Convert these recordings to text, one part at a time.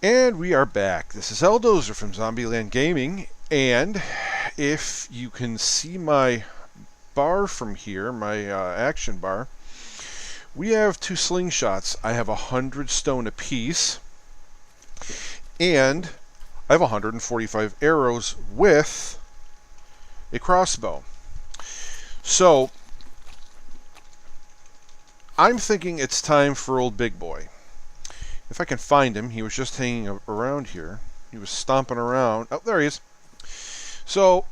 And we are back. This is Eldozer from Zombieland Gaming, and if you can see my bar from here, my action bar, we have 2 slingshots. I have 100 stone apiece, and I have 145 arrows with a crossbow. So, I'm thinking it's time for old Big Boy. If I can find him, he was just hanging around here. He was stomping around. Oh, there he is. So,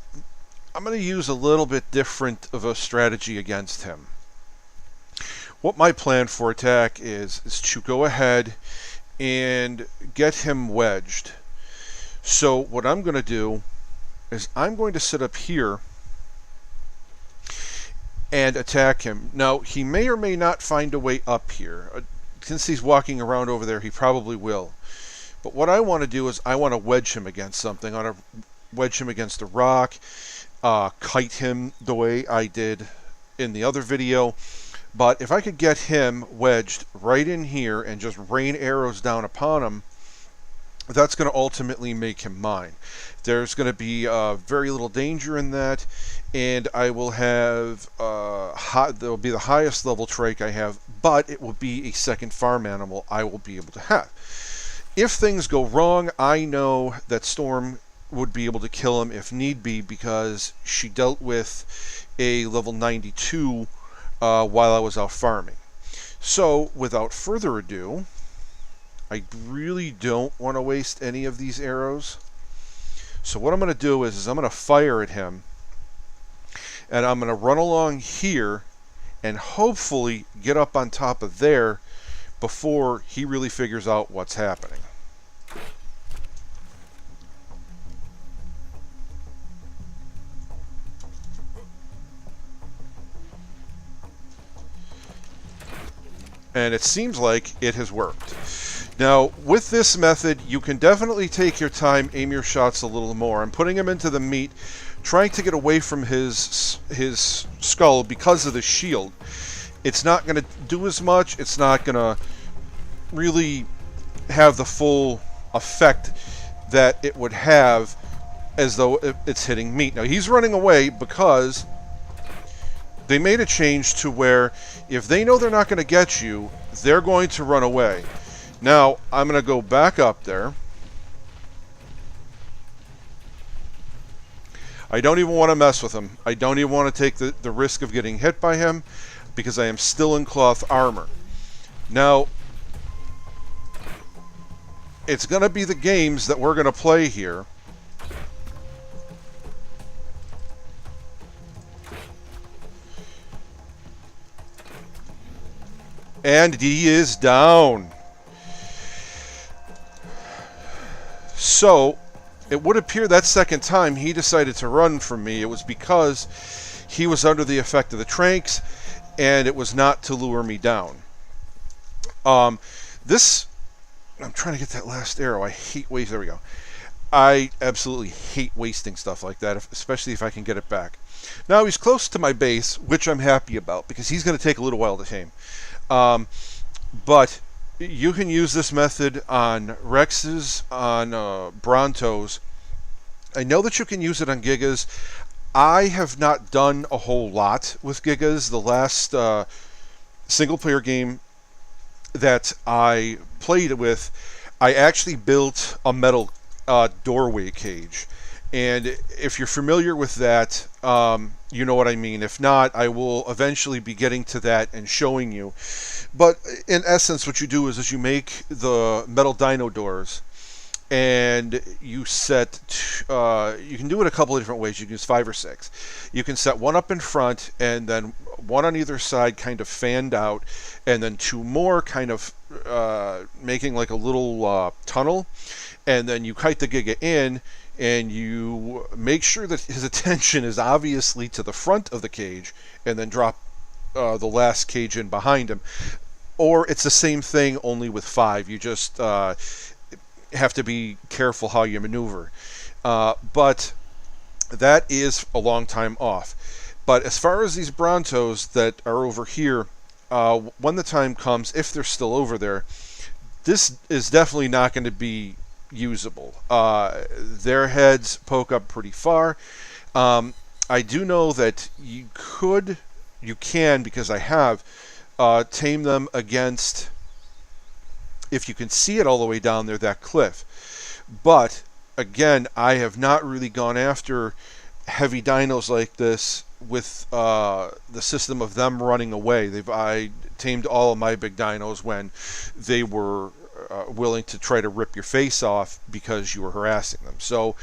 I'm going to use a little bit different of a strategy against him. What my plan for attack is to go ahead and get him wedged. So, what I'm going to do is I'm going to sit up here and attack him. Now, he may or may not find a way up here. Since he's walking around over there, he probably will. But what I want to do is I want to wedge him against something. I want to wedge him against a rock, kite him the way I did in the other video. But if I could get him wedged right in here and just rain arrows down upon him, that's going to ultimately make him mine. There's going to be very little danger in that, and I will have there will be the highest level trike I have, but it will be a second farm animal I will be able to have. If things go wrong, I know that Storm would be able to kill him if need be, because she dealt with a level 92 while I was out farming. So, without further ado, I really don't want to waste any of these arrows. So what I'm going to do is I'm going to fire at him, and I'm going to run along here and hopefully get up on top of there before he really figures out what's happening. And it seems like it has worked. Now, with this method, you can definitely take your time, aim your shots a little more. I'm putting him into the meat, trying to get away from his skull because of the shield. It's not going to do as much. It's not going to really have the full effect that it would have as though it's hitting meat. Now, he's running away because they made a change to where if they know they're not going to get you, they're going to run away. Now, I'm going to go back up there. I don't even want to mess with him. I don't even want to take the risk of getting hit by him because I am still in cloth armor. Now, it's going to be the games that we're going to play here. And he is down. So, it would appear that second time he decided to run from me, it was because he was under the effect of the tranks, and it was not to lure me down. I'm trying to get that last arrow. I hate waste. There we go. I absolutely hate wasting stuff like that, especially if I can get it back. Now, he's close to my base, which I'm happy about, because he's going to take a little while to tame. But you can use this method on Rexes, on Brontos. I know that you can use it on Gigas. I have not done a whole lot with Gigas. The last single-player game that I played with, I actually built a metal doorway cage. And if you're familiar with that, you know what I mean. If not, I will eventually be getting to that and showing you. But in essence, what you do is you make the metal dino doors, and you set, you can do it a couple of different ways. You can use 5 or 6. You can set one up in front, and then one on either side kind of fanned out, and then 2 more kind of making like a little tunnel, and then you kite the Giga in, and you make sure that his attention is obviously to the front of the cage, and then drop the last cage in behind him. Or it's the same thing, only with 5. You just have to be careful how you maneuver. But that is a long time off. But as far as these Brontos that are over here, when the time comes, if they're still over there, this is definitely not going to be usable. Their heads poke up pretty far. I do know that you can, because I have, tame them against, if you can see it all the way down there, that cliff. But again, I have not really gone after heavy dinos like this with the system of them running away. I tamed all of my big dinos when they were willing to try to rip your face off because you were harassing them. So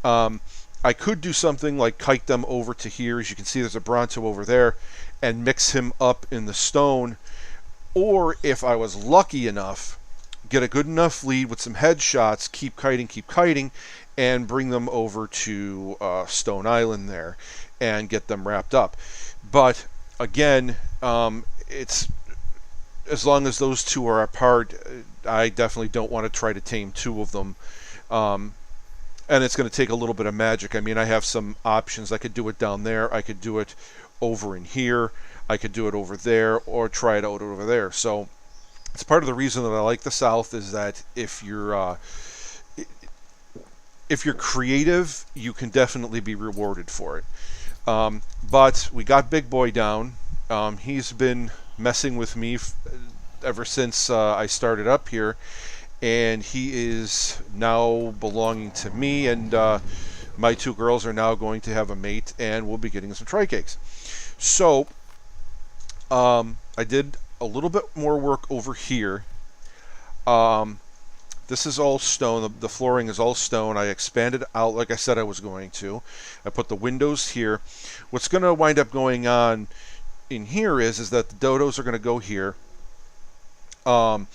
I could do something like kite them over to here. As you can see, there's a Bronto over there, and mix him up in the stone. Or if I was lucky enough, get a good enough lead with some headshots, keep kiting, and bring them over to Stone Island there and get them wrapped up. But again, it's as long as those two are apart, I definitely don't want to try to tame two of them. And it's going to take a little bit of magic. I mean, I have some options. I could do it down there. I could do it over in here. I could do it over there, or try it out over there. So it's part of the reason that I like the South, is that if you're creative, you can definitely be rewarded for it. But we got Big Boy down. He's been messing with me ever since I started up here, and he is now belonging to me, and my two girls are now going to have a mate, and we'll be getting some Trike eggs. So I did a little bit more work over here. This is all stone. The flooring is all stone. I expanded out like I said I was going to. I put the windows here. What's going to wind up going on in here is that the dodos are going to go here. The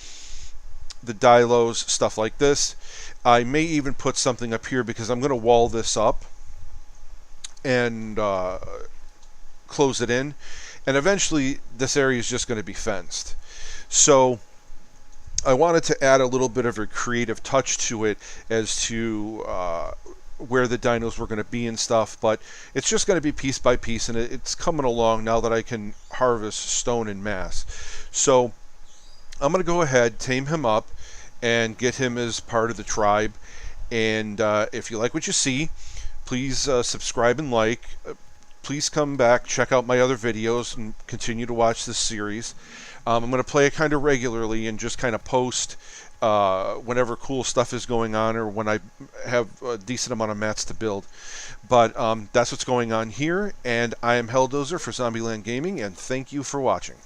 dilos, stuff like this. I may even put something up here because I'm going to wall this up and close it in. And eventually this area is just going to be fenced. So I wanted to add a little bit of a creative touch to it as to where the dinos were going to be and stuff, but it's just going to be piece by piece, and it's coming along now that I can harvest stone in mass. So I'm going to go ahead, tame him up, and get him as part of the tribe. And if you like what you see, please subscribe and like. Please come back, check out my other videos, and continue to watch this series. I'm going to play it kind of regularly and just kind of post whenever cool stuff is going on, or when I have a decent amount of mats to build. But that's what's going on here, and I am Helldozer for Zombieland Gaming, and thank you for watching.